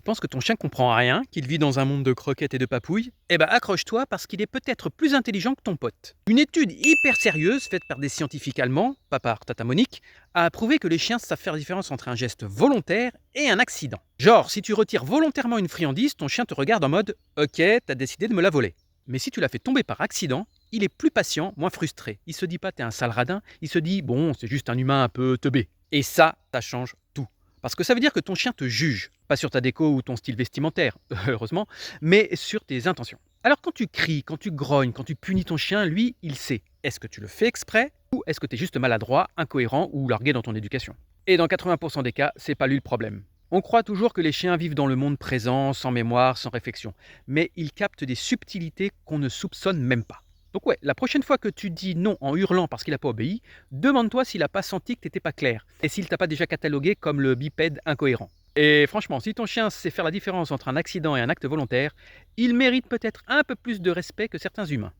penses que ton chien comprend rien, qu'il vit dans un monde de croquettes et de papouilles, eh ben accroche-toi parce qu'il est peut-être plus intelligent que ton pote. Une étude hyper sérieuse faite par des scientifiques allemands, pas par Tata Monique, a prouvé que les chiens savent faire la différence entre un geste volontaire et un accident. Genre, si tu retires volontairement une friandise, ton chien te regarde en mode OK, t'as décidé de me la voler. Mais si tu la fais tomber par accident, il est plus patient, moins frustré. Il se dit pas t'es un sale radin, il se dit bon, c'est juste un humain un peu teubé. Et ça change tout. Parce que ça veut dire que ton chien te juge, pas sur ta déco ou ton style vestimentaire, heureusement, mais sur tes intentions. Alors quand tu cries, quand tu grognes, quand tu punis ton chien, lui, il sait. Est-ce que tu le fais exprès ou est-ce que tu es juste maladroit, incohérent ou largué dans ton éducation? Et dans 80% des cas, c'est pas lui le problème. On croit toujours que les chiens vivent dans le monde présent, sans mémoire, sans réflexion, mais ils captent des subtilités qu'on ne soupçonne même pas. Donc ouais, la prochaine fois que tu dis non en hurlant parce qu'il n'a pas obéi, demande-toi s'il n'a pas senti que t'étais pas clair, et s'il t'a pas déjà catalogué comme le bipède incohérent. Et franchement, si ton chien sait faire la différence entre un accident et un acte volontaire, il mérite peut-être un peu plus de respect que certains humains.